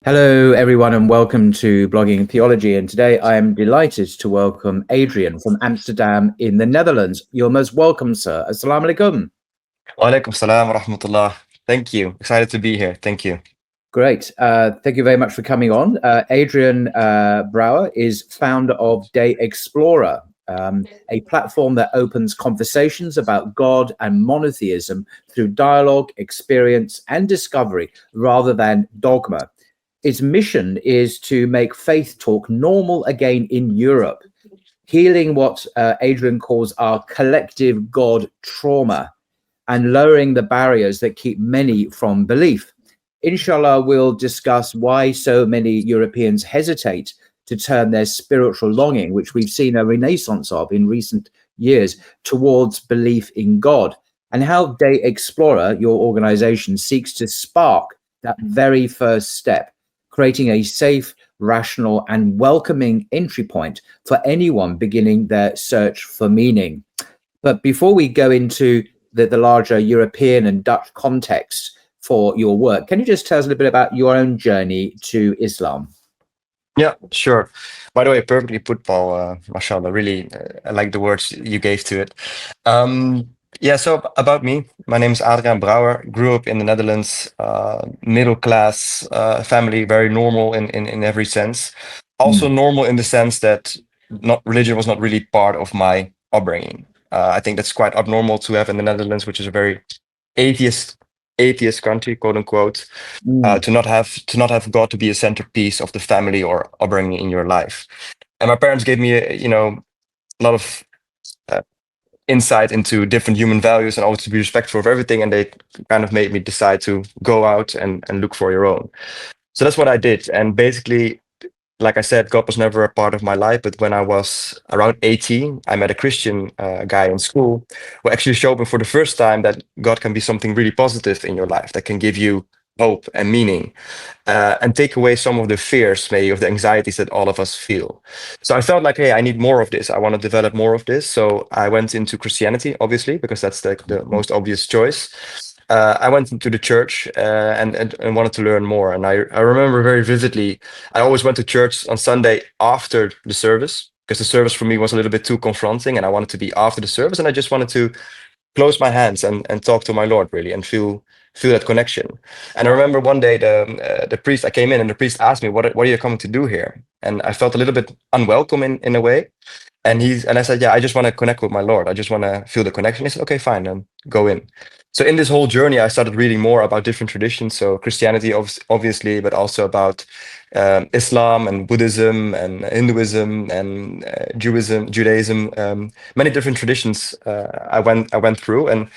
Hello, everyone, and welcome to Blogging Theology. And today I am delighted to welcome Adrien from Amsterdam in the Netherlands. You're most welcome, sir. Assalamu alaikum. Walaikum salam wa rahmatullah. Thank you. Excited to be here. Thank you. Great. Thank you very much for coming on. Adrien Brouwer is founder of Day Explorer, a platform that opens conversations about God and monotheism through dialogue, experience, and discovery rather than dogma. Its mission is to make faith talk normal again in Europe, healing what Adrien calls our collective God trauma and lowering the barriers that keep many from belief. Inshallah, we'll discuss why so many Europeans hesitate to turn their spiritual longing, which we've seen a renaissance of in recent years, towards belief in God, and how Day Explorer, your organization, seeks to spark that very first step, creating a safe, rational, and welcoming entry point for anyone beginning their search for meaning. But before we go into the larger European and Dutch context for your work, can you just tell us a little bit about your own journey to Islam? Yeah, sure. By the way, perfectly put, Paul. Mashallah. Really, I like the words you gave to it. Yeah, so about me, my name is Adrien Brouwer. Grew up in the Netherlands, middle class family, very normal in every sense. Also normal in the sense that not religion was not really part of my upbringing. I think that's quite abnormal to have in the Netherlands, which is a very atheist atheist country, quote unquote. To not have God to be a centerpiece of the family or upbringing in your life. And my parents gave me a lot of insight into different human values and always to be respectful of everything, and they kind of made me decide to go out and look for your own. So that's what I did. And basically, like I said, God was never a part of my life. But when I was around 18, I met a Christian guy in school who actually showed me for the first time that God can be something really positive in your life, that can give you hope and meaning, and take away some of the fears, maybe, of the anxieties that all of us feel. So I felt like, hey, I need more of this. I want to develop more of this. So I went into Christianity, obviously, because that's the most obvious choice. I went into the church and wanted to learn more. And I remember very vividly, I always went to church on Sunday after the service, because the service for me was a little bit too confronting, and I wanted to be after the service, and I just wanted to close my hands and talk to my Lord, really, and feel that connection. And I remember one day the priest, I came in and the priest asked me, what are you coming to do here? And I felt a little bit unwelcome in a way. And I said, yeah, I just want to connect with my Lord. I just want to feel the connection. He said, okay, fine, then go in. So in this whole journey, I started reading more about different traditions. So Christianity, obviously, but also about Islam and Buddhism and Hinduism and Judaism. Many different traditions I went through, and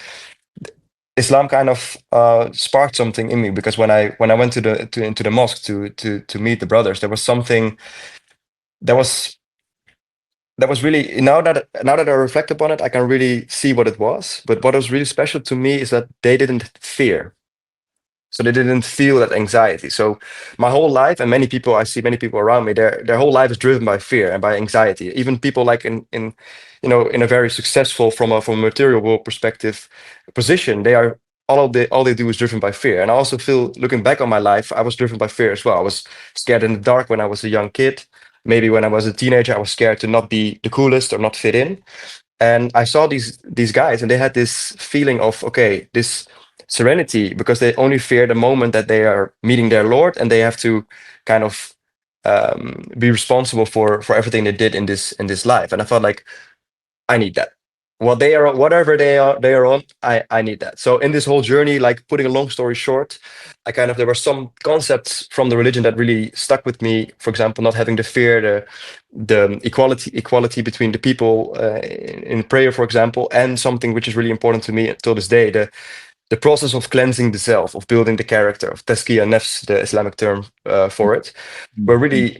Islam kind of sparked something in me, because when I went into the mosque to meet the brothers, there was something that was really, now that I reflect upon it, I can really see what it was. But what was really special to me is that they didn't fear. So they didn't feel that anxiety. So my whole life, and I see many people around me, their whole life is driven by fear and by anxiety. Even people like in a very successful, from a material world perspective, position, all they do is driven by fear. And I also feel, looking back on my life, I was driven by fear as well. I was scared in the dark when I was a young kid. Maybe when I was a teenager, I was scared to not be the coolest or not fit in. And I saw these guys, and they had this feeling of, okay, this serenity, because they only fear the moment that they are meeting their Lord, and they have to kind of be responsible for everything they did in this life. And I felt like, I need that. Whatever they are on, I need that. So in this whole journey, like, putting a long story short, there were some concepts from the religion that really stuck with me. For example, not having the fear, the equality between the people in prayer, for example, and something which is really important to me till this day, the process of cleansing the self, of building the character, of tazkiyah nafs, the Islamic term for it, were really,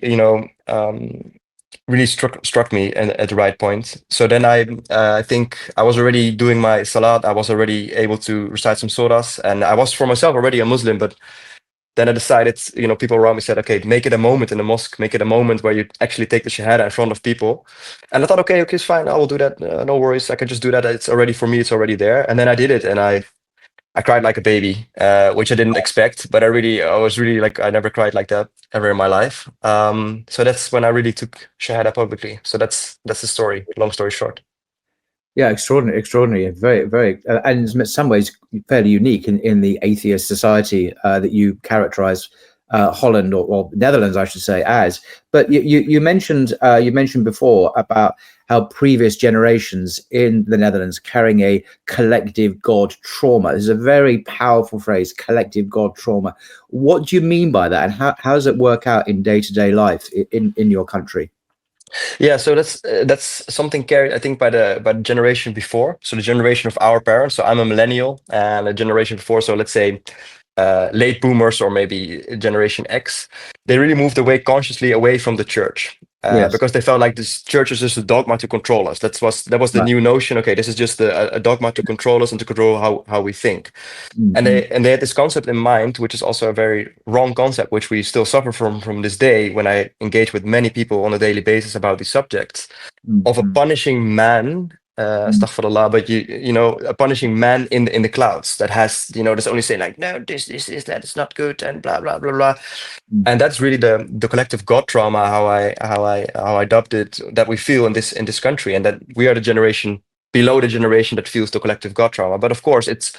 really struck me at the right point. So then I think I was already doing my salat. I was already able to recite some surahs, and I was, for myself, already a Muslim. But then I decided, people around me said, okay, make it a moment in the mosque, make it a moment where you actually take the shahada in front of people. And I thought, okay, it's fine, I will do that. No worries, I can just do that. It's already, for me, it's already there. And then I did it, and I I cried like a baby, which I didn't expect, but I was really like, I never cried like that ever in my life. So that's when I really took Shahada publicly. So that's the story, long story short. Yeah, extraordinary, very, very, and in some ways fairly unique in the atheist society that you characterize Holland or Netherlands, I should say, as. But you mentioned before about how previous generations in the Netherlands carrying a collective God trauma. This is a very powerful phrase, collective God trauma. What do you mean by that, and how does it work out in day-to-day life in your country? Yeah, so that's something carried, I think, by the generation before. So the generation of our parents. So I'm a millennial, and a generation before. So let's say late boomers or maybe Generation X. They really moved away consciously away from the church. Yes. Because they felt like this church is just a dogma to control us. That was the Right. new notion. Okay, this is just a dogma to control us and to control how we think. And Mm-hmm. they had this concept in mind, which is also a very wrong concept, which we still suffer from this day when I engage with many people on a daily basis about these subjects, of a Mm-hmm. punishing man, astaghfirullah, but you know, a punishing man in the clouds that has, you know, that's only saying like, no, this that is not good and blah blah blah blah. And that's really the collective God trauma, how I dubbed it, that we feel in this country, and that we are the generation below the generation that feels the collective God trauma. But of course, it's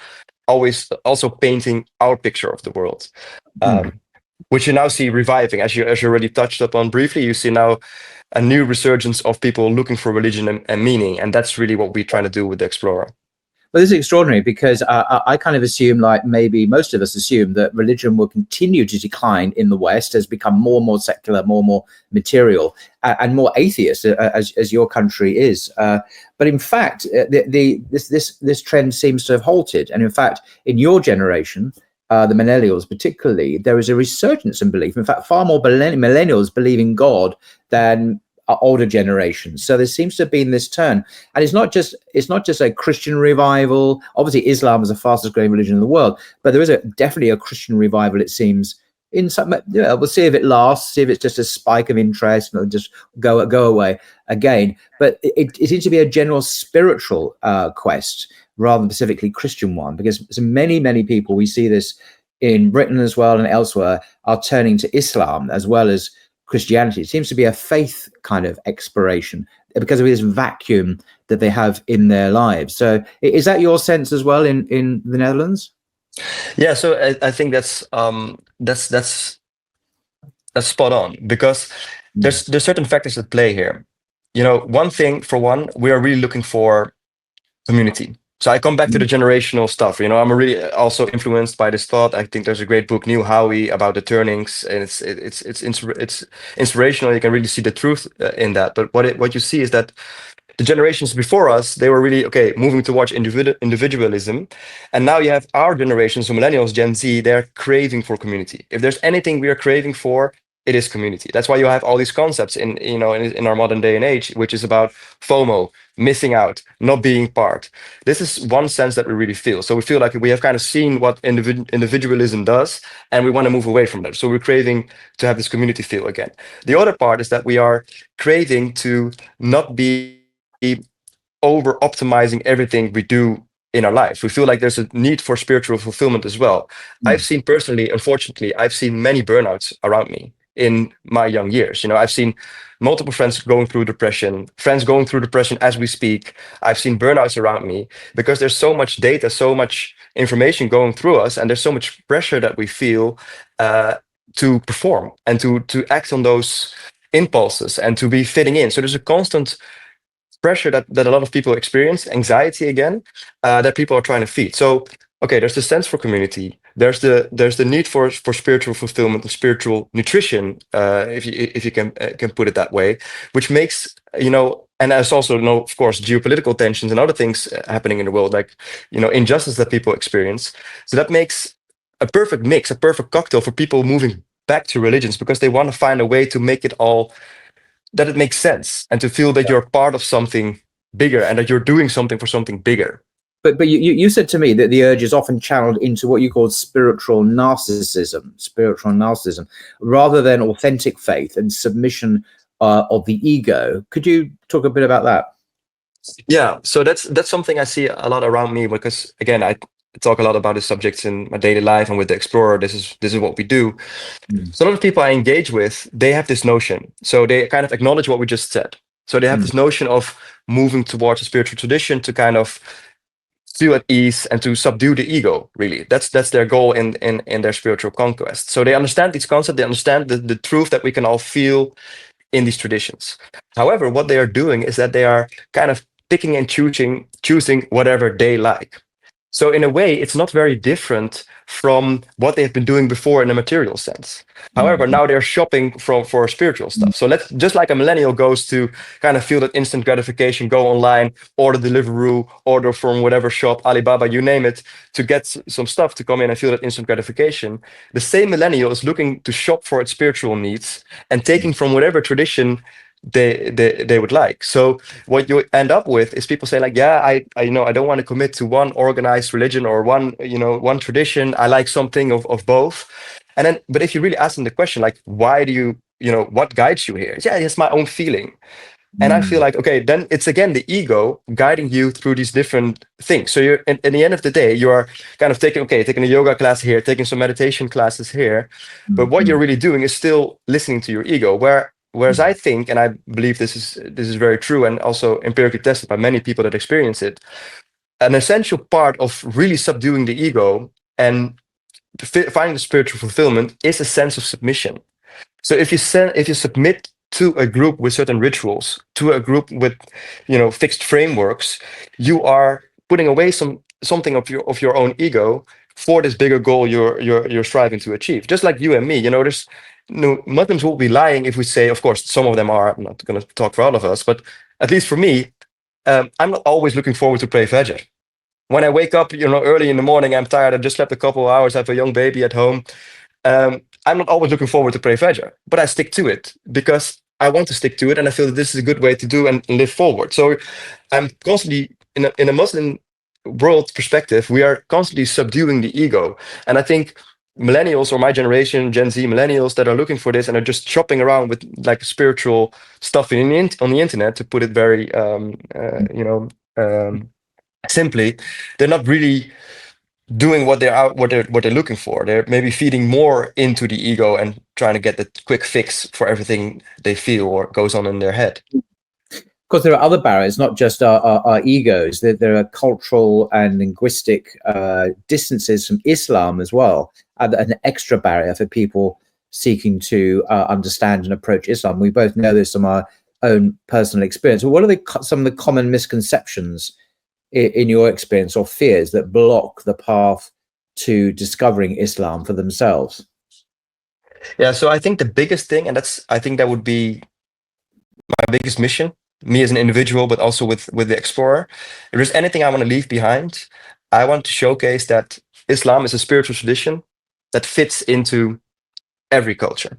always also painting our picture of the world, Mm-hmm. which you now see reviving, as you already touched upon briefly. You see now a new resurgence of people looking for religion and meaning, and that's really what we're trying to do with the Explorer. But this is extraordinary because I kind of assume, like maybe most of us assume, that religion will continue to decline in the West, has become more and more secular, more and more material, and more atheist, as your country is. But in fact, this trend seems to have halted. And in fact, in your generation, the millennials particularly, there is a resurgence in belief. In fact, far more millennials believe in God than older generations. So there seems to have been this turn, and it's not just a Christian revival. Obviously, Islam is the fastest growing religion in the world, but there is definitely a Christian revival, it seems. In some, we'll see if it lasts, see if it's just a spike of interest and it'll just go away again. But it seems to be a general spiritual quest rather than specifically Christian one, because so many people, we see this in Britain as well and elsewhere, are turning to Islam as well as Christianity. It seems to be a faith kind of exploration because of this vacuum that they have in their lives. So is that your sense as well in the Netherlands? Yeah, so I think that's spot on, because there's certain factors at play here. You know, one thing, for one, we are really looking for community. So I come back to the generational stuff. You know, I'm really also influenced by this thought. I think there's a great book, New Howie, about the turnings, and it's inspirational. You can really see the truth in that. But what you see is that the generations before us, they were really moving towards individualism, and now you have our generations, so millennials, Gen Z, they're craving for community. If there's anything we are craving for, it is community. That's why you have all these concepts in our modern day and age, which is about FOMO, missing out, not being part. This is one sense that we really feel. So we feel like we have kind of seen what individualism does, and we want to move away from that. So we're craving to have this community feel again. The other part is that we are craving to not be over optimizing everything we do in our life. We feel like there's a need for spiritual fulfillment as well. I've seen personally, unfortunately, I've seen many burnouts around me in my young years. You know, I've seen multiple friends going through depression, friends going through depression as we speak. I've seen burnouts around me because there's so much data, so much information going through us, and there's so much pressure that we feel to perform and to act on those impulses and to be fitting in. So there's a constant pressure that a lot of people experience, anxiety again, that people are trying to feed. So there's the sense for community, there's the need for spiritual fulfillment and spiritual nutrition, if you can put it that way, which makes, you know, and there's also, of course, geopolitical tensions and other things happening in the world, like, you know, injustice that people experience. So that makes a perfect mix, a perfect cocktail for people moving back to religions, because they want to find a way to make it all, that it makes sense, and to feel that you're part of something bigger and that you're doing something for something bigger. But you said to me that the urge is often channeled into what you call spiritual narcissism, rather than authentic faith and submission of the ego. Could you talk a bit about that? Yeah, so that's something I see a lot around me, because again, talk a lot about the subjects in my daily life, and with the Explorer, this is what we do. So a lot of people I engage with, they have this notion. So they kind of acknowledge what we just said. So they have this notion of moving towards a spiritual tradition to kind of feel at ease and to subdue the ego. Really, that's their goal in their spiritual conquest. So they understand these concepts. They understand the truth that we can all feel in these traditions. However, what they are doing is that they are kind of picking and choosing whatever they like. So in a way, it's not very different from what they've been doing before in a material sense. However, now they're shopping for spiritual stuff. So let's, just like a millennial goes to kind of feel that instant gratification, go online, order Deliveroo, order from whatever shop, Alibaba, you name it, to get some stuff to come in and feel that instant gratification. The same millennial is looking to shop for its spiritual needs and taking from whatever tradition they would like. So what you end up with is people say like, yeah, I you know, I don't want to commit to one organized religion or one, you know, one tradition. I like something of both. And then, but if you really ask them the question, like, why do you know, what guides you here? Yeah, it's my own feeling. And I feel like, okay, then it's again the ego guiding you through these different things. So you're in the end of the day, you are kind of taking a yoga class here, taking some meditation classes here. But what you're really doing is still listening to your ego. Whereas I think, and I believe this is very true and also empirically tested by many people that experience it, an essential part of really subduing the ego and finding the spiritual fulfillment is a sense of submission. So if you submit to a group with certain rituals, to a group with, you know, fixed frameworks, you are putting away something of your own ego for this bigger goal you're striving to achieve. Just like you and me, you know, there's no Muslims will be lying if we say, of course, some of them are. I'm not going to talk for all of us, but at least for me, I'm not always looking forward to pray Fajr. When I wake up, you know, early in the morning, I'm tired. I just slept a couple of hours. I have a young baby at home. I'm not always looking forward to pray Fajr, but I stick to it because I want to stick to it, and I feel that this is a good way to do and live forward. So I'm constantly in a Muslim world perspective, we are constantly subduing the ego, and I think millennials or my generation, Gen Z millennials that are looking for this and are just shopping around with like spiritual stuff on the internet, to put it very you know, simply, they're not really doing what they're looking for. They're maybe feeding more into the ego and trying to get the quick fix for everything they feel or goes on in their head. Because there are other barriers, not just our egos. There are cultural and linguistic distances from Islam as well, an extra barrier for people seeking to understand and approach Islam. We both know this from our own personal experience. But what are some of the common misconceptions in your experience, or fears, that block the path to discovering Islam for themselves? Yeah, so I think the biggest thing, and I think that would be my biggest mission, me as an individual, but also with the Explorer. If there's anything I want to leave behind, I want to showcase that Islam is a spiritual tradition that fits into every culture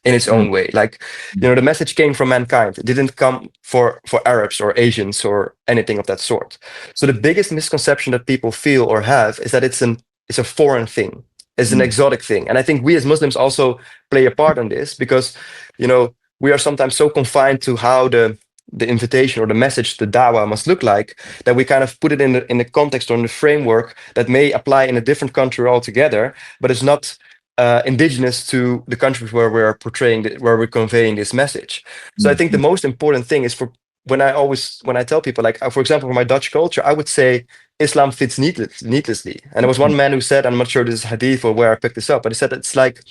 in its own way. Like, you know, the message came from mankind. It didn't come for Arabs or Asians or anything of that sort. So the biggest misconception that people feel or have is that it's a foreign thing, it's an exotic thing. And I think we as Muslims also play a part in this, because, you know, we are sometimes so confined to how the invitation or the message, the dawah, must look like, that we kind of put it in the context or in the framework that may apply in a different country altogether, but it's not indigenous to the countries where we're where we're conveying this message. So I think the most important thing is, for when I tell people, like, for example, for my Dutch culture, I would say Islam fits needlessly. And there was one man who said, I'm not sure this is hadith or where I picked this up, but he said it's like,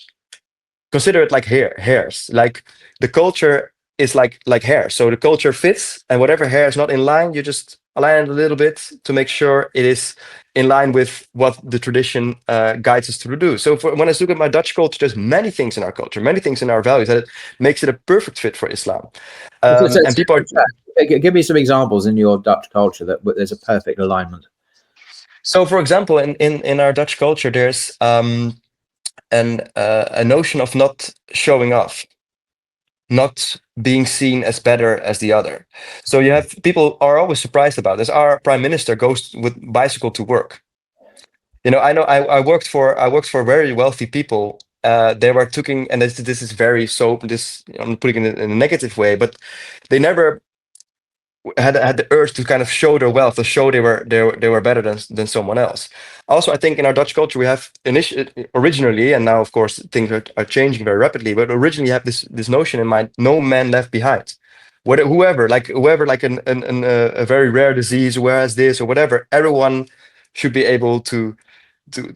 consider it like hairs. Like, the culture is like hair. So the culture fits, and whatever hair is not in line, you just align it a little bit to make sure it is in line with what the tradition guides us to do. So when I look at my Dutch culture, there's many things in our culture, many things in our values that makes it a perfect fit for Islam. And people give me some examples in your Dutch culture that there's a perfect alignment. So, for example, in our Dutch culture, there's a notion of not showing off, not being seen as better as the other. So you have people are always surprised about this. Our prime minister goes with bicycle to work. You know I worked for very wealthy people. They were taking, and this is very so this, I'm putting it in a negative way, but they never had the urge to kind of show their wealth, to show they were better than someone else. Also, I think in our Dutch culture we have originally, and now of course things are changing very rapidly, but originally you have this notion in mind: no man left behind. Whoever like a very rare disease, who has this or whatever, everyone should be able to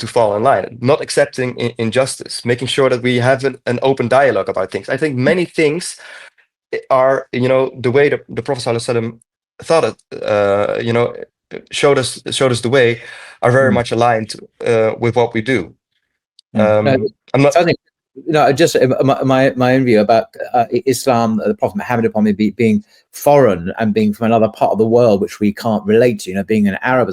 fall in line, not accepting injustice, making sure that we have an open dialogue about things. I think many things are, the way the Prophet ﷺ thought it, showed us the way, are very much aligned with what we do. No, I'm not. something, just my own view about Islam, the Prophet Muhammad upon him being foreign and being from another part of the world which we can't relate to, being an Arab.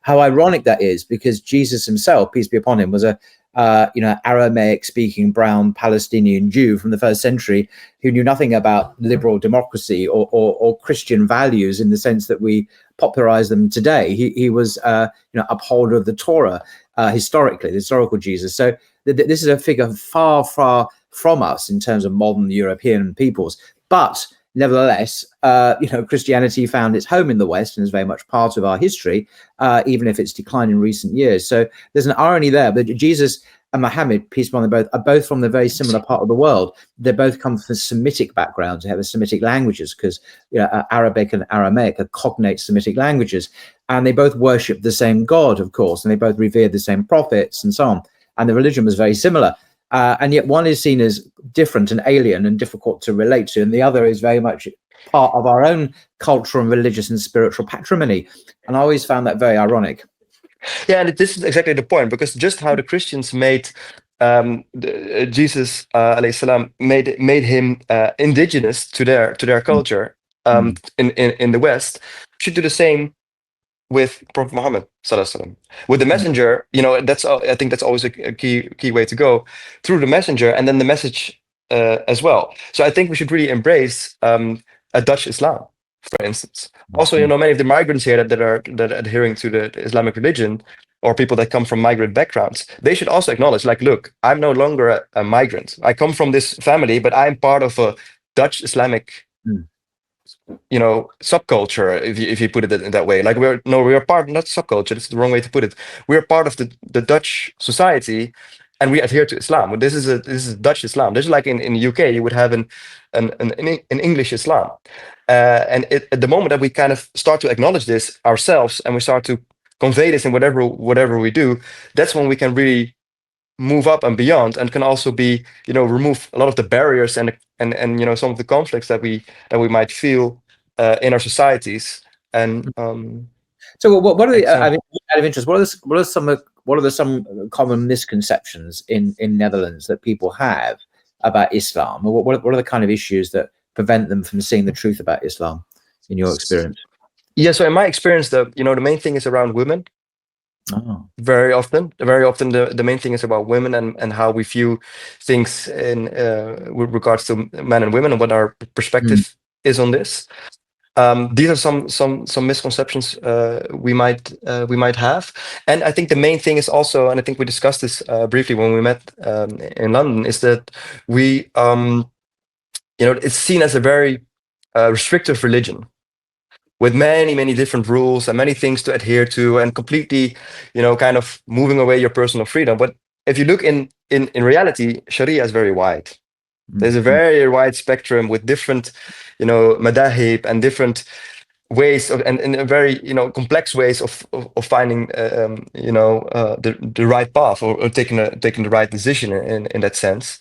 How ironic that is, because Jesus himself, peace be upon him, was a Aramaic speaking brown Palestinian Jew from the 1st century who knew nothing about liberal democracy or Christian values in the sense that we popularize them today. He was upholder of the Torah, historically, the historical Jesus. So this is a figure far from us in terms of modern European peoples, but nevertheless, Christianity found its home in the West and is very much part of our history, even if it's declined in recent years. So there's an irony there. But Jesus and Muhammad, peace be upon them both, are both from the very similar part of the world. They both come from Semitic backgrounds. They have the Semitic languages, because Arabic and Aramaic are cognate Semitic languages. And they both worship the same God, of course, and they both revered the same prophets and so on. And the religion was very similar. And yet one is seen as different and alien and difficult to relate to, and the other is very much part of our own cultural and religious and spiritual patrimony. And I always found that very ironic. Yeah, and this is exactly the point, because just how the Christians made Jesus alayhi salam made him indigenous to their culture in the West, should do the same with Prophet Muhammad sallallahu alaihi wasallam. With the messenger, I think that's always a key way to go, through the messenger and then the message as well. So I think we should really embrace a Dutch Islam, for instance. Also, many of the migrants here that are adhering to the Islamic religion, or people that come from migrant backgrounds, they should also acknowledge, like, look, I'm no longer a migrant. I come from this family, but I'm part of a Dutch Islamic subculture, if you put it in that way. Like, we're part, not subculture, that's the wrong way to put it. We're part of the Dutch society, and we adhere to Islam. This is Dutch Islam. This is like in the UK, you would have an English Islam. And at the moment that we kind of start to acknowledge this ourselves, and we start to convey this in whatever we do, that's when we can really move up and beyond, and can also be, remove a lot of the barriers and some of the conflicts that we might feel in our societies. And so what are the out of interest, what are some common misconceptions in Netherlands that people have about Islam? Or what are the kind of issues that prevent them from seeing the truth about Islam, in your experience? Yeah, so in my experience, the main thing is around women. Oh. Very often the main thing is about women, and how we view things in with regards to men and women, and what our perspective is on this. These are some misconceptions we might have. And I think the main thing is also, and I think we discussed this briefly when we met in London, is that we it's seen as a very restrictive religion, with many different rules and many things to adhere to, and completely, kind of moving away your personal freedom. But if you look in reality, Sharia is very wide. There's a very wide spectrum with different, madahib and different ways of, and very, complex ways of finding, the right path, or taking the right decision in that sense.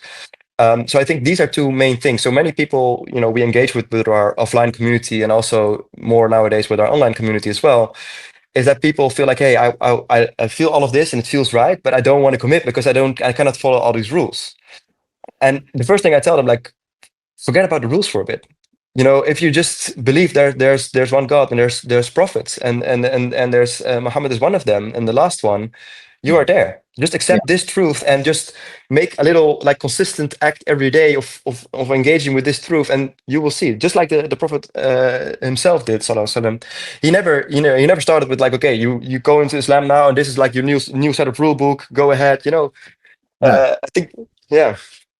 So I think these are two main things. So many people, we engage with our offline community, and also more nowadays with our online community as well, is that people feel like, hey, I feel all of this and it feels right, but I don't want to commit because I cannot follow all these rules. And the first thing I tell them, like, forget about the rules for a bit. If you just believe there's one God, and there's prophets, and there's Muhammad is one of them, and the last one, you are there. Just accept this truth, and just make a little, like, consistent act every day of engaging with this truth, and you will see. Just like the Prophet himself did, sallallahu alaihi wasallam. He never started with, like, okay, you go into Islam now, and this is like your new set of rule book. Go ahead, I think, yeah.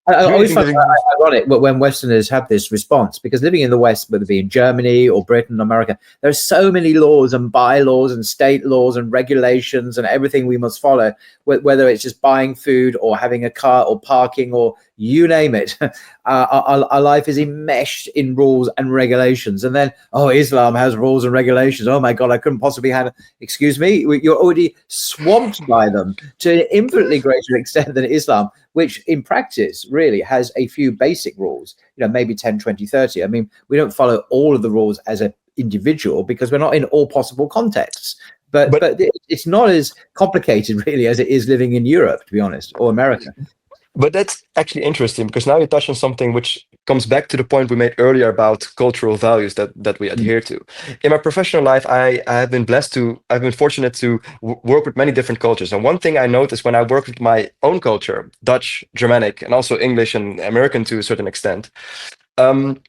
I Do you really always think find living? it ironic when Westerners have this response, because living in the West, whether it be in Germany or Britain or America, there's so many laws and bylaws and state laws and regulations and everything we must follow, whether it's just buying food or having a car or parking or you name it. Our life is enmeshed in rules and regulations. And then, oh, Islam has rules and regulations. Oh my God, I couldn't possibly have, excuse me, you're already swamped by them to an infinitely greater extent than Islam, which in practice really has a few basic rules, maybe 10, 20, 30. I mean, we don't follow all of the rules as an individual because we're not in all possible contexts. But it's not as complicated really as it is living in Europe, to be honest, or America. But that's actually interesting, because now you touch on something which comes back to the point we made earlier about cultural values that we adhere to. In my professional life, I have been I've been fortunate to work with many different cultures. And one thing I noticed when I work with my own culture, Dutch, Germanic, and also English and American to a certain extent, um,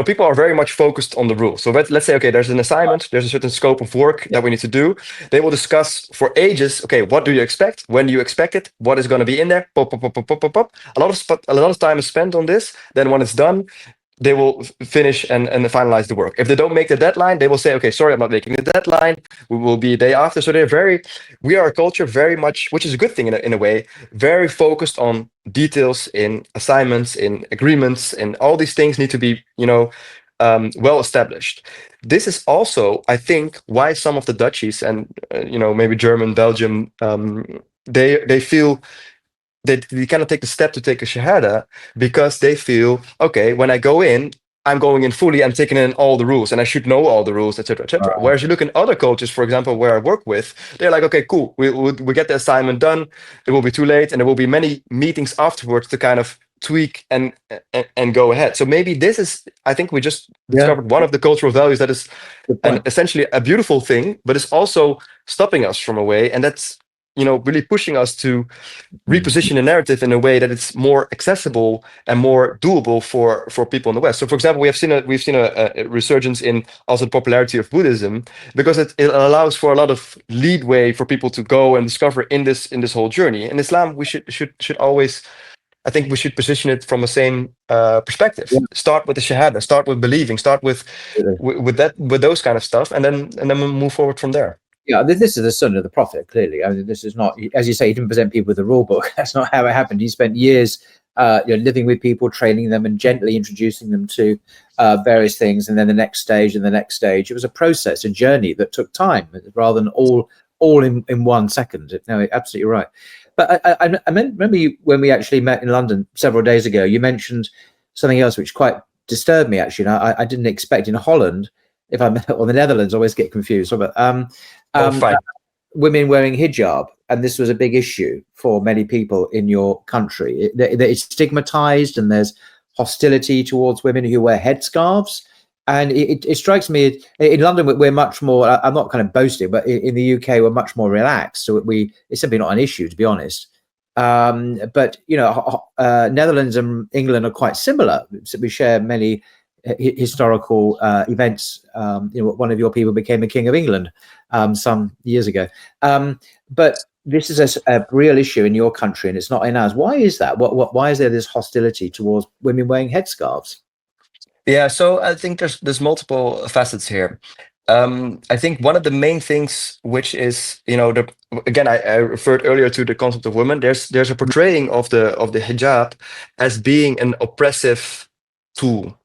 people are very much focused on the rules. So let's say, okay, there's an assignment, there's a certain scope of work that we need to do. They will discuss for ages, okay, what do you expect? When do you expect it? What is going to be in there? Pop, pop, pop, pop, pop, pop, pop. A lot of time is spent on this. Then when it's done, they will finish and finalize the work. If they don't make the deadline, they will say, okay, sorry, I'm not making the deadline. We will be a day after. So we are a culture very much, which is a good thing in a way, very focused on details in assignments, in agreements, and all these things need to be, well established. This is also, I think, why some of the Dutchies and, maybe German, Belgium, they feel they cannot take the step to take a shahada, because they feel, okay, when I go in, I'm going in fully, I'm taking in all the rules and I should know all the rules, etc., etc. Whereas you look in other cultures, for example, where I work with, they're like, okay, cool, we get the assignment done, it will be too late, and there will be many meetings afterwards to kind of tweak and go ahead. So maybe this is, I think we just discovered one of the cultural values that is essentially a beautiful thing, but it's also stopping us from a way, and that's really pushing us to reposition the narrative in a way that it's more accessible and more doable for people in the West. So, for example, we've seen a resurgence in also the popularity of Buddhism, because it allows for a lot of leadway for people to go and discover in this whole journey. In Islam, we should always, I think, we should position it from the same perspective. Start with the shahada, start with believing, start with those kind of stuff, and then we'll move forward from there. Yeah, this is the son of the prophet, clearly. I mean, this is not, as you say, he didn't present people with a rule book. That's not how it happened. He spent years living with people, training them and gently introducing them to various things. And then the next stage and the next stage. It was a process, a journey that took time rather than all in 1 second. No, absolutely right. But I remember you, when we actually met in London several days ago, you mentioned something else which quite disturbed me, actually. I didn't expect in Holland, if I'm or the Netherlands, I always get confused. But women wearing hijab, and this was a big issue for many people in your country. It's stigmatized, and there's hostility towards women who wear headscarves. And it strikes me in London we're much more. I'm not kind of boasting, but in the UK we're much more relaxed. So it's simply not an issue, to be honest. But Netherlands and England are quite similar. So we share many historical events. One of your people became a king of England some years ago. But this is a real issue in your country, and it's not in ours. Why is that? Why is there this hostility towards women wearing headscarves? Yeah, so I think there's multiple facets here. I think one of the main things, which is, again, I referred earlier to the concept of women. There's a portraying of the hijab as being an oppressive tool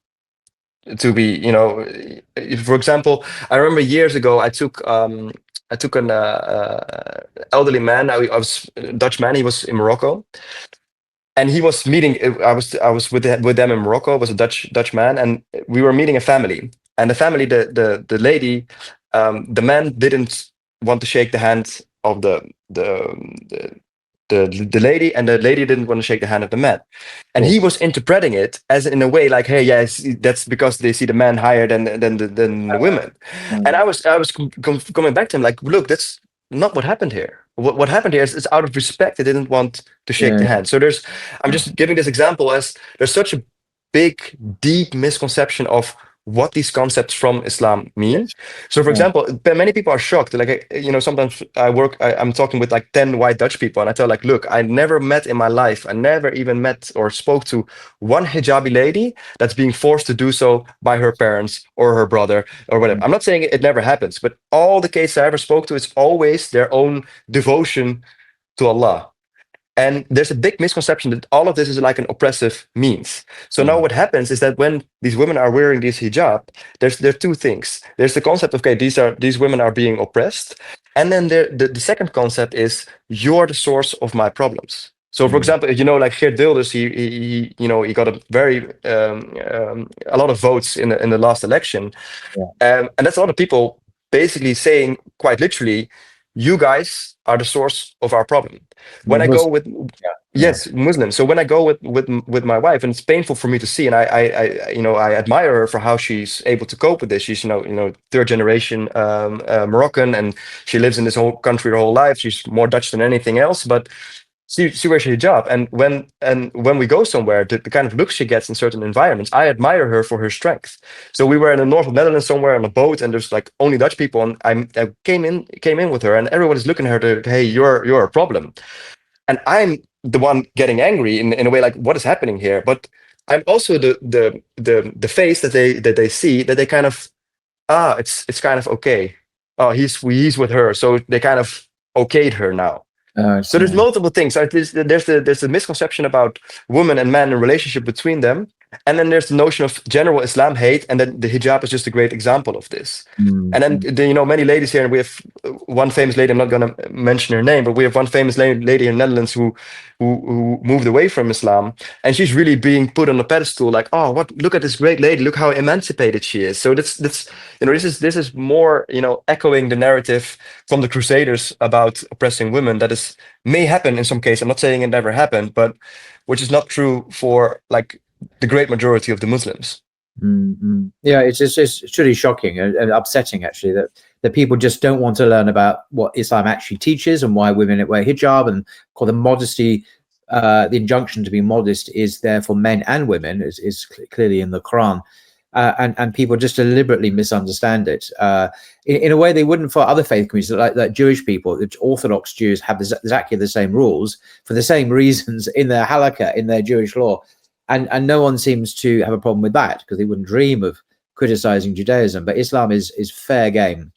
to be, for example, I remember years ago I took an elderly man. I was a Dutch man. He was in Morocco, and he was meeting. I was with them in Morocco. It was a Dutch man, and we were meeting a family. And the family, the lady, the man didn't want to shake the hand of the lady, and the lady didn't want to shake the hand of the man. And he was interpreting it as in a way like, hey, yes, that's because they see the man higher than the women. And I was coming back to him like, look, that's not what happened here. What happened here is out of respect, they didn't want to shake the hand. So I'm just giving this example as there's such a big, deep misconception of what these concepts from Islam mean. Yes. So, for Yeah. example, many people are shocked. Like, sometimes I'm talking with like 10 white Dutch people, and I tell like, look, I never met in my life, I never even met or spoke to one hijabi lady that's being forced to do so by her parents or her brother or whatever. I'm not saying it never happens, but all the cases I ever spoke to, it's always their own devotion to Allah. And there's a big misconception that all of this is like an oppressive means. So now what happens is that when these women are wearing this hijab, there are two things. There's the concept of, okay, these women are being oppressed. And then the second concept is, you're the source of my problems. So, for example, like Geert Wilders, he got a lot of votes in the last election, and that's a lot of people basically saying quite literally, you guys are the source of our problem. When I go with yes, Muslims. So when I go with my wife, and it's painful for me to see, and I admire her for how she's able to cope with this. She's third generation Moroccan, and she lives in this whole country her whole life. She's more Dutch than anything else, but she wears a hijab, and when we go somewhere, the kind of look she gets in certain environments, I admire her for her strength. So we were in the north of Netherlands somewhere on a boat, and there's like only Dutch people, and I came in with her, and everyone is looking at her to, hey, you're a problem, and I'm the one getting angry in a way, like, what is happening here? But I'm also the face that they see, that they kind of, it's kind of okay. Oh, he's with her, so they kind of okayed her now. So there's multiple things. There's the misconception about women and men and relationship between them, and then there's the notion of general Islam hate, and then the hijab is just a great example of this. And then many ladies here, and we have one famous lady. I'm not going to mention her name, but we have one famous lady in the Netherlands who moved away from Islam, and she's really being put on a pedestal. Like, oh, look at this great lady! Look how emancipated she is. So that's this is more echoing the narrative from the Crusaders about oppressing women. That may happen in some cases. I'm not saying it never happened, but which is not true for like the great majority of the Muslims. Yeah, it's truly shocking and upsetting, actually, that people just don't want to learn about what Islam actually teaches and why women wear hijab, and call the modesty. The injunction to be modest is there for men and women, is clearly in the Quran. And people just deliberately misunderstand it in a way they wouldn't for other faith communities, like Jewish people. The Orthodox Jews have exactly the same rules for the same reasons in their halakha, in their Jewish law, and no one seems to have a problem with that, because they wouldn't dream of criticizing Judaism. But Islam is fair game,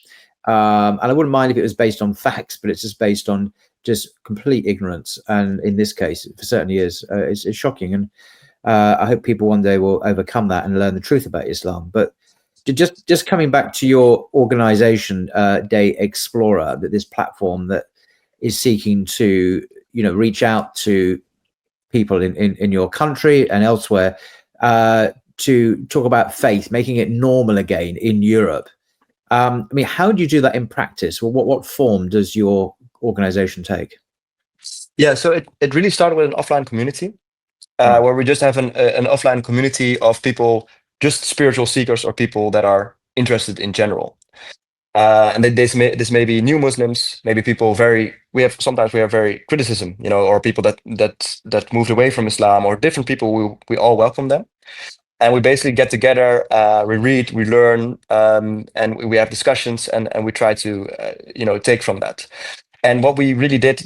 and I wouldn't mind if it was based on facts, but it's just based on just complete ignorance, and in this case, it certainly is. It's shocking, and I hope people one day will overcome that and learn the truth about Islam. But just coming back to your organization, Day Explorer, that this platform that is seeking to reach out to people in your country and elsewhere to talk about faith, making it normal again in Europe. I mean, how do you do that in practice? Well, what form does your organization take? Yeah, so it really started with an offline community. Where we just have an offline community of people, just spiritual seekers or people that are interested in general. And this may be new Muslims, maybe people sometimes we have very criticism, or people that moved away from Islam, or different people. We all welcome them, and we basically get together, we read, we learn, and we have discussions, and we try to take from that. And what we really did,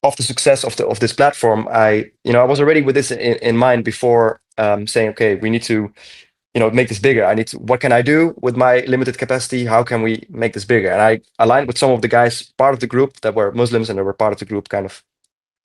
of the success of this platform, I was already with this in mind before, saying, okay, we need to make this bigger. What can I do with my limited capacity? How can we make this bigger? And I aligned with some of the guys, part of the group, that were Muslims, and they were part of the group kind of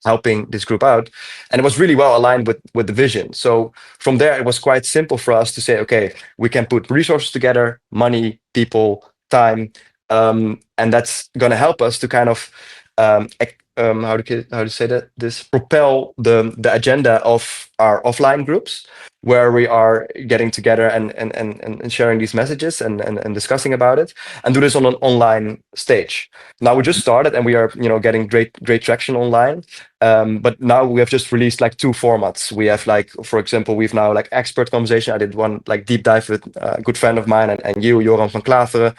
helping this group out, and it was really well aligned with the vision. So from there, it was quite simple for us to say, okay, we can put resources together, money, people, time, and that's going to help us to kind of how to say that, this propel the agenda of our offline groups, where we are getting together and sharing these messages and discussing about it, and do this on an online stage. Now we just started, and we are getting great traction online. But now we have just released like 2 formats. We have, like, for example, we've now like expert conversation. I did one like deep dive with a good friend of mine and you, Joran van Klaveren.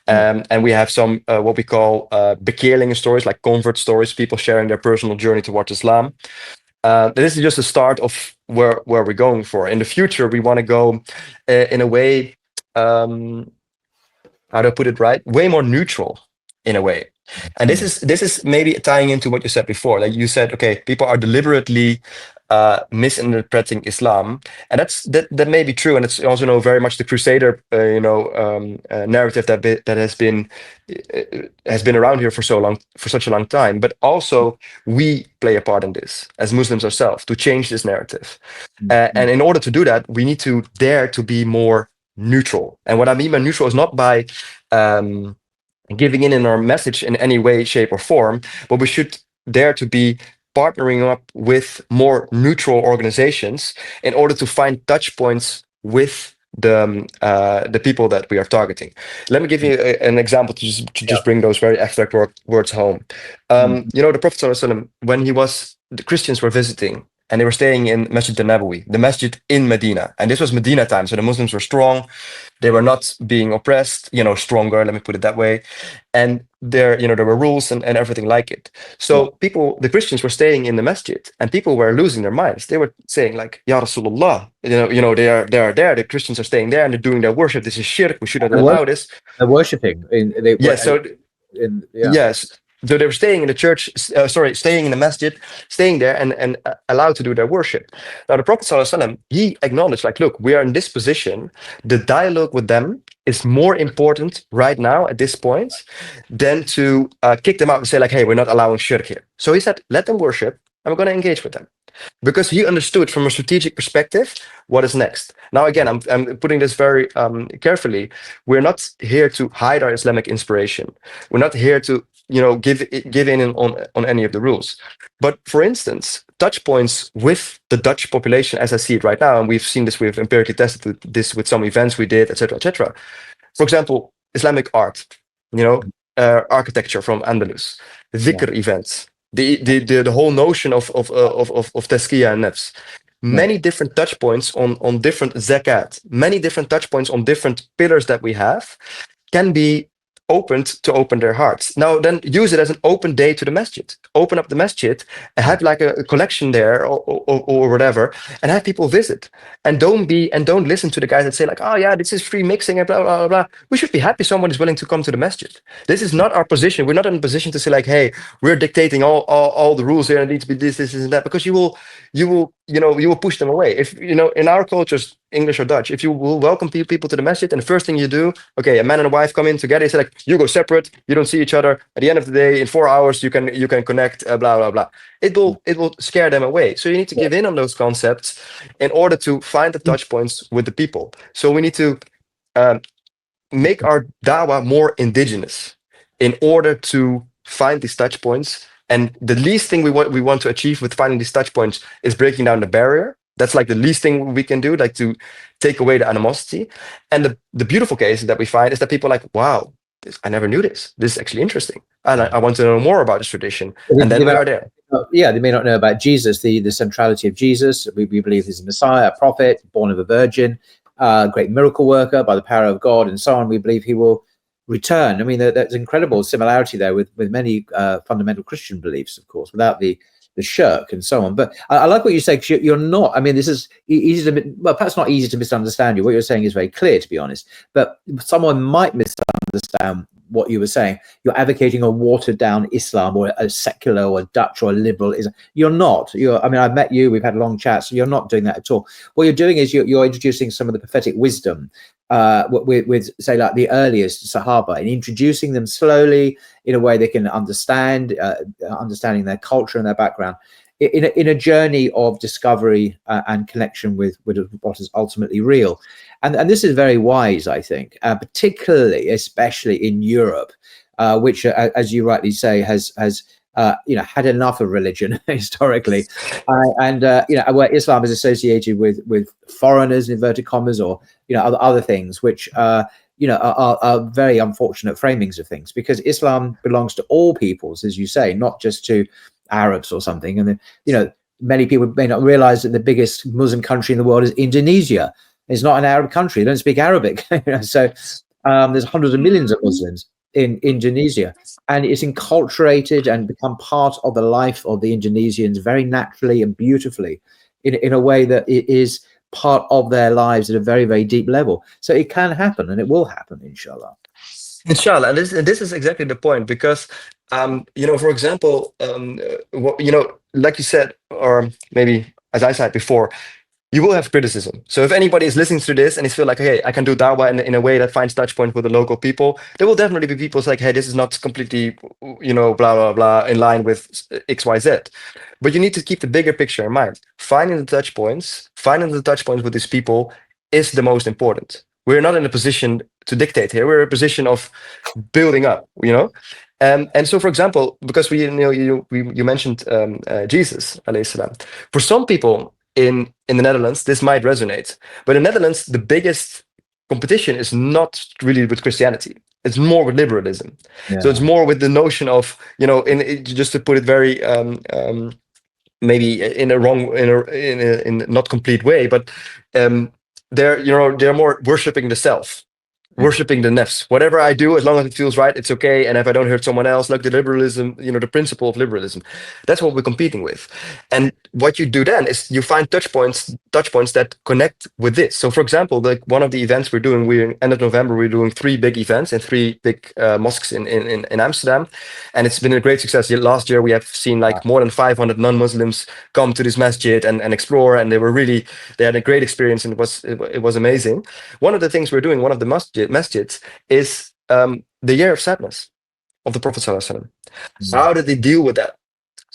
And we have some what we call bekeerlingen stories, like convert stories, people sharing their personal journey towards Islam. This is just the start of where we're going for. In the future, we want to go in a way, how do I put it right? Way more neutral in a way. And this is maybe tying into what you said before. Like you said, okay, people are deliberately misinterpreting Islam, and that may be true, and it's also very much the Crusader narrative that has been around here for such a long time. But also we play a part in this as Muslims ourselves to change this narrative, and in order to do that, we need to dare to be more neutral. And what I mean by neutral is not by giving in our message in any way, shape, or form, but we should dare to be partnering up with more neutral organizations in order to find touch points with the people that we are targeting. Let me give you an example to just bring those very abstract words home. The Prophet ﷺ, when the Christians were visiting, and they were staying in Masjid al-Nabawi, the masjid in Medina. And this was Medina time, so the Muslims were strong. They were not being oppressed, stronger, let me put it that way. And there were rules and everything like it. So the Christians were staying in the masjid, and people were losing their minds. They were saying like, Ya Rasulullah, they are there, the Christians are staying there and they're doing their worship. This is shirk, we shouldn't allow this. They're worshipping. Yes. So they were staying in the church, staying in the masjid, staying there and allowed to do their worship. Now, the Prophet ﷺ, he acknowledged, like, look, we are in this position. The dialogue with them is more important right now at this point than to kick them out and say, like, hey, we're not allowing shirk here. So he said, let them worship. I'm going to engage with them. Because he understood from a strategic perspective what is next. Now, again, I'm putting this very carefully. We're not here to hide our Islamic inspiration. We're not here to give in on any of the rules. But for instance, touch points with the Dutch population, as I see it right now, and we've seen this, we've empirically tested this with some events we did, etc., etc. For example, Islamic art, architecture from Andalus, dhikr events, the whole notion of tazkiyah and nafs. Many different touch points on different zakat, many different touch points on different pillars that we have can be opened to open their hearts. Now, then use it as an open day to the masjid. Open up the masjid and have like a collection there or whatever, and have people visit. And don't listen to the guys that say like, oh yeah, this is free mixing and blah, blah, blah, blah. We should be happy someone is willing to come to the masjid. This is not our position. We're not in a position to say like, hey, we're dictating all the rules here and it needs to be this, and that, because you will push them away. If in our cultures, English or Dutch, if you will welcome people to the masjid, and the first thing you do, okay, a man and a wife come in together, you say like, you go separate, you don't see each other. At the end of the day, in 4 hours, you can connect, blah, blah, blah. It will scare them away. So you need to give in on those concepts in order to find the touch points with the people. So we need to make our dawah more indigenous in order to find these touch points. And the least thing we want to achieve with finding these touch points is breaking down the barrier. That's like the least thing we can do, like to take away the animosity. And the beautiful case that we find is that people are like, wow, I never knew this. This is actually interesting. And I want to know more about this tradition. And then we are there. Yeah, they may not know about Jesus, the centrality of Jesus. We believe he's a Messiah, a prophet, born of a virgin, great miracle worker by the power of God, and so on. We believe he will return. I mean, there's incredible similarity there with many fundamental Christian beliefs, of course, without the shirk and so on. But I like what you say, because you're not, I mean, this is easy to, well, perhaps not easy to misunderstand you. What you're saying is very clear, to be honest, but someone might misunderstand what you were saying. You're advocating a watered down Islam or a secular or a Dutch or a liberal Islam. You're not. I mean, I've met you, we've had long chats. So you're not doing that at all. What you're doing is you're introducing some of the prophetic wisdom with say like the earliest Sahaba, and introducing them slowly in a way they can understand, understanding their culture and their background, in a journey of discovery and connection with what is ultimately real. And this is very wise, I think, particularly, especially in Europe, which, as you rightly say, has had enough of religion historically, and where Islam is associated with foreigners, in inverted commas, or other things, which are very unfortunate framings of things, because Islam belongs to all peoples, as you say, not just to Arabs or something. And many people may not realize that the biggest Muslim country in the world is Indonesia. It's not an Arab country. They don't speak Arabic. So there's hundreds of millions of Muslims. in Indonesia, and it's enculturated and become part of the life of the Indonesians very naturally and beautifully, in a way that it is part of their lives at a very, very deep level. So it can happen, and it will happen, inshallah. Inshallah, and this is exactly the point, because for example, like you said, or maybe as I said before, you will have criticism. So if anybody is listening to this and is feel like, hey, I can do dawah in a way that finds touch point with the local people, there will definitely be people like, hey, this is not completely, blah, blah, blah, in line with XYZ. But you need to keep the bigger picture in mind. Finding the touch points with these people is the most important. We're not in a position to dictate here. We're in a position of building up, And so, for example, because you mentioned Jesus, alayhi salam. For some people in the Netherlands, this might resonate. But in the Netherlands, the biggest competition is not really with Christianity. It's more with liberalism. Yeah. So it's more with the notion of, just to put it very maybe in a not complete way, but they're more worshiping the self. Worshipping the nefs. Whatever I do, as long as it feels right, it's okay. And if I don't hurt someone else, like the liberalism, the principle of liberalism, that's what we're competing with. And what you do then is you find touch points that connect with this. So, for example, like one of the events we're doing, end of November, we're doing 3 big events in 3 big mosques in Amsterdam, and it's been a great success. Last year, we have seen like more than 500 non-Muslims come to this masjid and explore, and they had a great experience, and it was amazing. One of the things we're doing, one of the masjids, is the year of sadness of the Prophet ﷺ. How did they deal with that?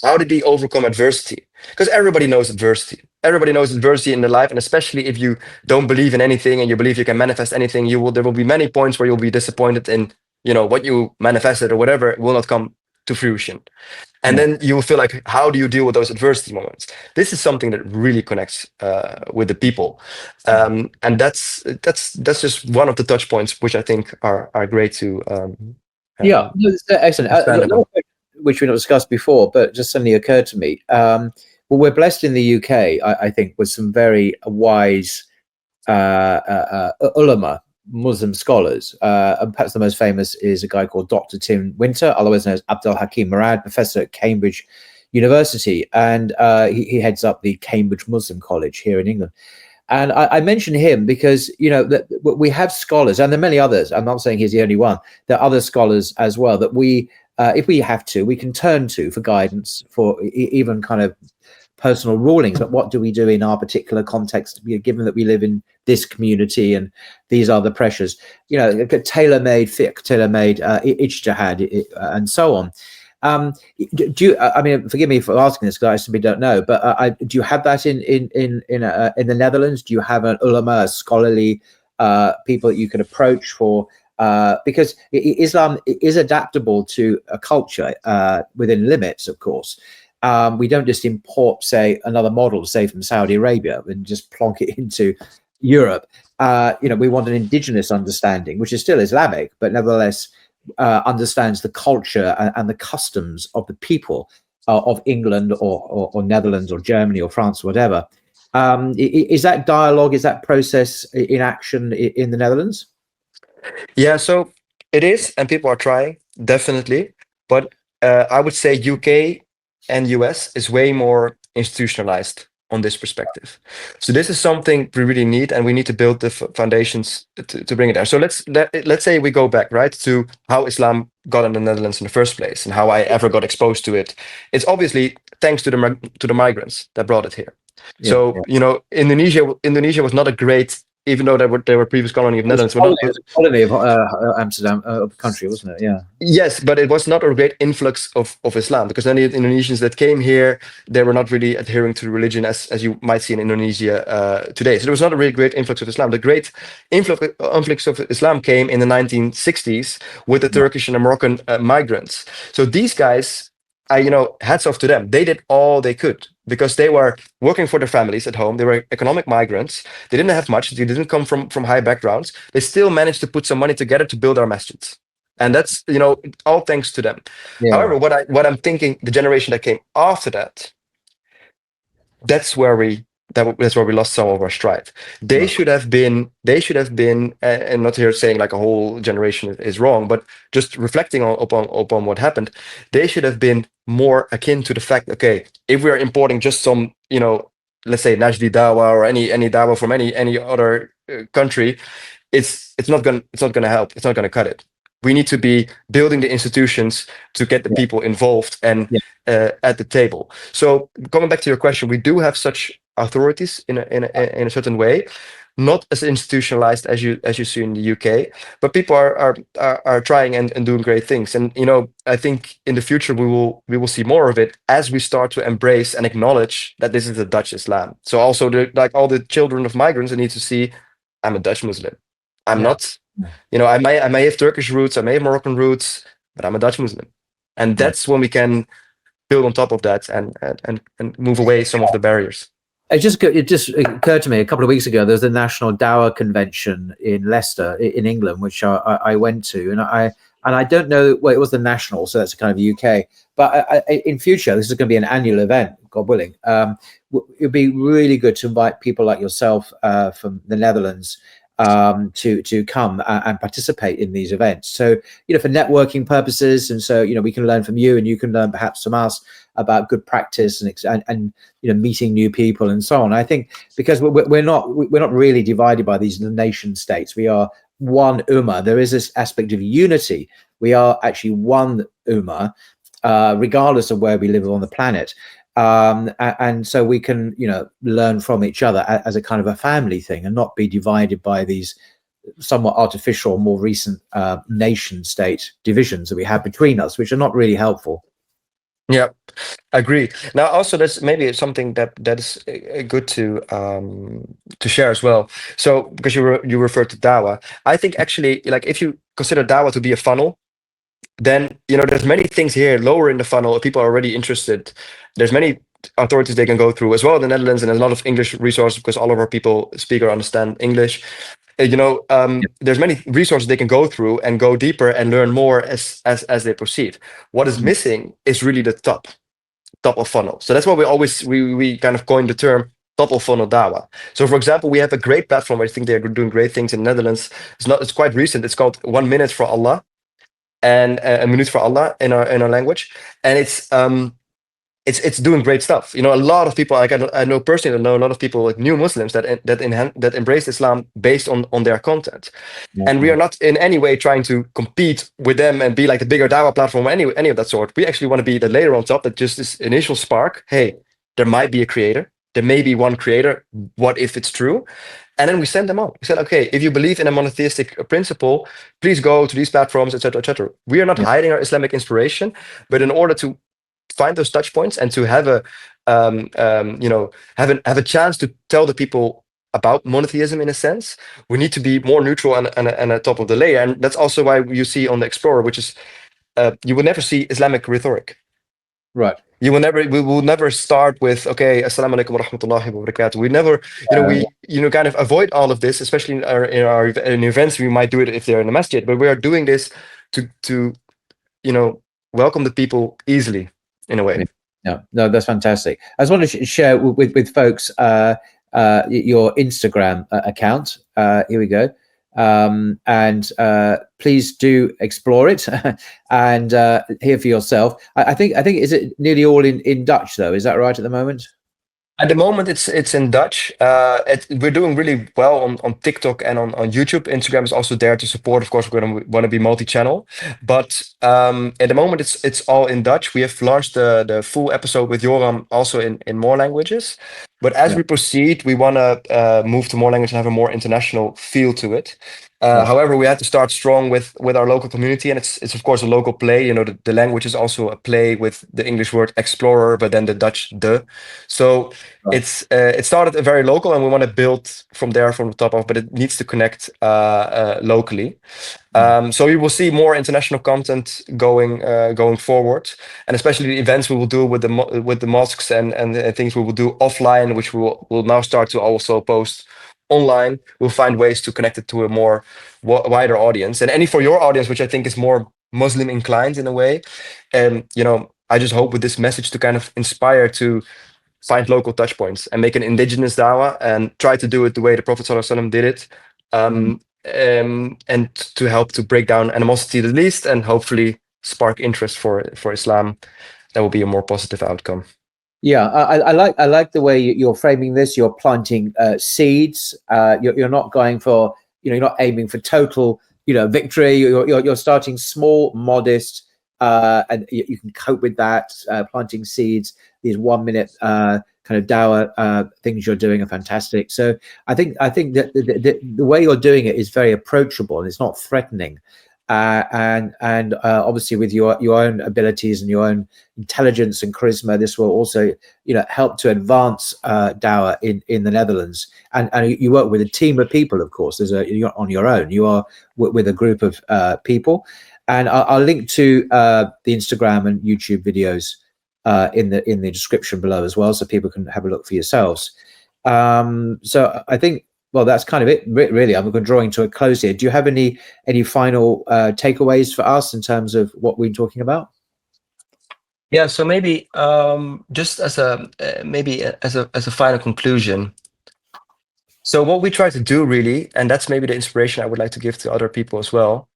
How did he overcome adversity? Because everybody knows adversity. Everybody knows adversity in their life, and especially if you don't believe in anything and you believe you can manifest anything, there will be many points where you'll be disappointed in, what you manifested or whatever will not come to fruition. And then you will feel like, how do you deal with those adversity moments? This is something that really connects with the people, and that's just one of the touch points which I think are great to. Yeah, no, excellent. Which we not discussed before, but just suddenly occurred to me. Well, we're blessed in the UK, I think, with some very wise ulama, Muslim scholars. And perhaps the most famous is a guy called Dr. Tim Winter, otherwise known as Abdul Hakim Murad, professor at Cambridge University, and he heads up the Cambridge Muslim College here in England. And I mention him because, that we have scholars, and there are many others. I'm not saying he's the only one. There are other scholars as well that we, if we have to, we can turn to for guidance, for even kind of personal rulings. But what do we do in our particular context, given that we live in this community and these are the pressures? Tailor-made fiqh, tailor-made ijtihad, and so on. Do you? I mean, forgive me for asking this because I simply don't know. But do you have that in the Netherlands? Do you have an ulama, a scholarly people that you can approach for? Because Islam is adaptable to a culture within limits, of course. We don't just import, say, another model, say from Saudi Arabia, and just plonk it into Europe. We want an indigenous understanding, which is still Islamic, but nevertheless understands the culture and the customs of the people of England or Netherlands or Germany or France or whatever. Is that dialogue, is that process in action in the Netherlands? Yeah, so it is, and people are trying, definitely. But I would say UK and US is way more institutionalized on this perspective. So this is something we really need, and we need to build the foundations to bring it there. So let's say we go back, right, to how Islam got in the Netherlands in the first place and how I ever got exposed to it. It's obviously thanks to the migrants that brought it here. Yeah, so Indonesia was not a great, even though they were previous colony of Netherlands. It was a colony of Amsterdam, country, wasn't it? Yeah. Yes, but it was not a great influx of Islam, because then the Indonesians that came here, they were not really adhering to the religion as you might see in Indonesia today. So there was not a really great influx of Islam. The great influx of Islam came in the 1960s with the Turkish and the Moroccan migrants. So these guys, hats off to them. They did all they could because they were working for their families at home. They were economic migrants. They didn't have much. They didn't come from high backgrounds. They still managed to put some money together to build our masjids. And that's, all thanks to them. Yeah. However, what I'm thinking, the generation that came after that, that's where we That's where we lost some of our stride. They should have been, and not here saying like a whole generation is wrong, but just reflecting upon what happened. They should have been more akin to the fact, okay, if we are importing just some, let's say Najdi dawa or any dawa from any other country, it's not gonna help. It's not gonna cut it. We need to be building the institutions to get the people involved and at the table. So coming back to your question, we do have such authorities in a certain way, not as institutionalized as you see in the UK, but people are trying and doing great things. And I think in the future we will see more of it as we start to embrace and acknowledge that this is a Dutch Islam. So also like all the children of migrants, they need to see, I'm a Dutch Muslim. I'm not, I may have Turkish roots, I may have Moroccan roots, but I'm a Dutch Muslim. And that's when we can build on top of that and move away some of the barriers. It just occurred to me a couple of weeks ago, there was the National Dawah Convention in Leicester in England, which I went to, and I don't know, well, it was the national, so that's kind of UK, but in future, this is going to be an annual event, God willing. It'd be really good to invite people like yourself from the Netherlands to come and participate in these events. So, for networking purposes, and so, we can learn from you, and you can learn perhaps from us about good practice and meeting new people and so on. I think because we're not really divided by these nation states. We are one ummah. There is this aspect of unity. We are actually one ummah, regardless of where we live on the planet. And so we can, learn from each other as a kind of a family thing, and not be divided by these somewhat artificial, more recent nation state divisions that we have between us, which are not really helpful. Yeah, I agree. Now, also, that's maybe something that is good to share as well. So, because you referred to Dawa, I think actually, like if you consider Dawa to be a funnel, then there's many things here lower in the funnel. If people are already interested, there's many authorities they can go through as well in the Netherlands, and there's a lot of English resources because all of our people speak or understand English. There's many resources they can go through and go deeper and learn more as they proceed. What is missing is really the top of funnel. So that's why we kind of coined the term top of funnel dawa. So for example, we have a great platform. I think they're doing great things in the Netherlands. It's quite recent. It's called 1 Minute for Allah, and a minute for Allah in our language, and it's doing great stuff. A lot of people, like I know personally, a lot of people, like new Muslims that embrace Islam based on their content. And we are not in any way trying to compete with them and be like the bigger dawah platform or any of that sort. We actually want to be the layer on top that just this initial spark. Hey, there might be a creator. There may be one creator. What if it's true? And then we send them on. We said, okay, if you believe in a monotheistic principle, please go to these platforms, etc., etc. We are not hiding our Islamic inspiration, but in order to find those touch points and to have have a chance to tell the people about monotheism in a sense, we need to be more neutral and at top of the layer. And that's also why you see on the Explorer, which is you will never see Islamic rhetoric. Right. We will never start with, okay, assalamu alaikum wa rahmatullahi wa barakatuh. We never, we kind of avoid all of this, especially in our events. We might do it if they're in the masjid, but we are doing this to welcome the people easily in a way. No, that's fantastic. I just want to share with folks your Instagram account. Here we go. And please do explore it and hear for yourself. I think is it nearly all in Dutch though? Is that right at the moment? At the moment, it's in Dutch. We're doing really well on TikTok and on YouTube. Instagram is also there to support. Of course, we're going to want to be multi-channel. But at the moment, it's all in Dutch. We have launched the full episode with Yoram also in more languages. But as we proceed, we want to move to more language and have a more international feel to it. However, we had to start strong with our local community, and it's of course a local play. The language is also a play with the English word explorer, but then the Dutch de. So it started very local, and we want to build from there from the top of, but it needs to connect locally. So you will see more international content going forward, and especially the events we will do with the mosques and things we will do offline, which we'll now start to also post online. We'll find ways to connect it to a more wider audience, and for your audience, which I think is more Muslim inclined in a way. And I just hope with this message to kind of inspire to find local touch points and make an indigenous dawah and try to do it the way the Prophet ﷺ did it. And to help to break down animosity the least, and hopefully spark interest for Islam. That will be a more positive outcome. Yeah, I like the way you're framing this. You're planting seeds. You're not going for, you're not aiming for total, victory. You're starting small, modest, and you can cope with that. Planting seeds. These 1 minute kind of dawah things you're doing are fantastic. So I think that the way you're doing it is very approachable and it's not threatening. And obviously with your own abilities and your own intelligence and charisma, this will also help to advance dawah in the Netherlands. And you work with a team of people, of course. You're on your own. You are with a group of people. And I'll link to the Instagram and YouTube videos in the description below as well, so people can have a look for yourselves. So I think, well, that's kind of it, really. I'm drawing to a close here. Do you have any final takeaways for us in terms of what we're talking about? Yeah, so maybe just as a final conclusion. So what we try to do really, and that's maybe the inspiration I would like to give to other people as well.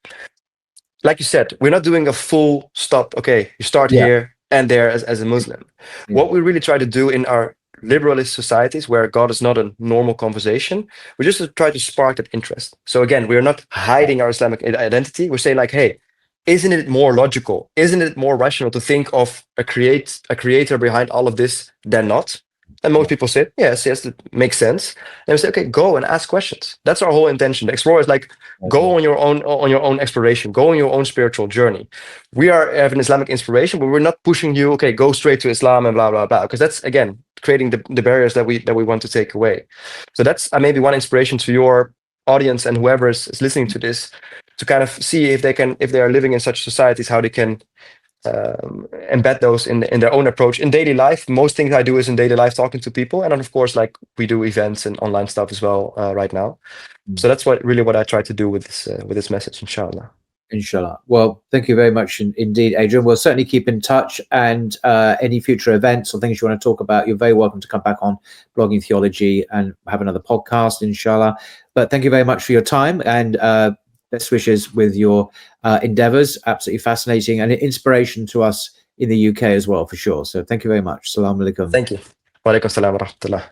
Like you said, we're not doing a full stop. Okay, you start here and there as a Muslim. What we really try to do in our liberalist societies where God is not a normal conversation, we just try to spark that interest. So again, we're not hiding our Islamic identity. We're saying like, hey, isn't it more logical? Isn't it more rational to think of a creator behind all of this than not? And most people say, yes, it makes sense. And we say, okay, go and ask questions. That's our whole intention. The Explorer is like, go on your own exploration, go on your own spiritual journey. We have an Islamic inspiration, but we're not pushing you, okay, go straight to Islam and blah, blah, blah. Because that's, again, creating the barriers that we want to take away. So that's maybe one inspiration to your audience and whoever is listening to this, to kind of see if they are living in such societies, how they can embed those in their own approach in daily life. Most things I do is in daily life, talking to people, and then of course, like we do events and online stuff as well right now. So that's what I try to do with this message, inshallah. Inshallah. Well, thank you very much indeed, Adrien. We'll certainly keep in touch, and any future events or things you want to talk about, you're very welcome to come back on Blogging Theology and have another podcast, inshallah. But thank you very much for your time, and best wishes with your endeavors. Absolutely fascinating and an inspiration to us in the UK as well, for sure. So thank you very much. Assalamu alaikum. Thank you. Wa alaikum salam wa rahmatullah.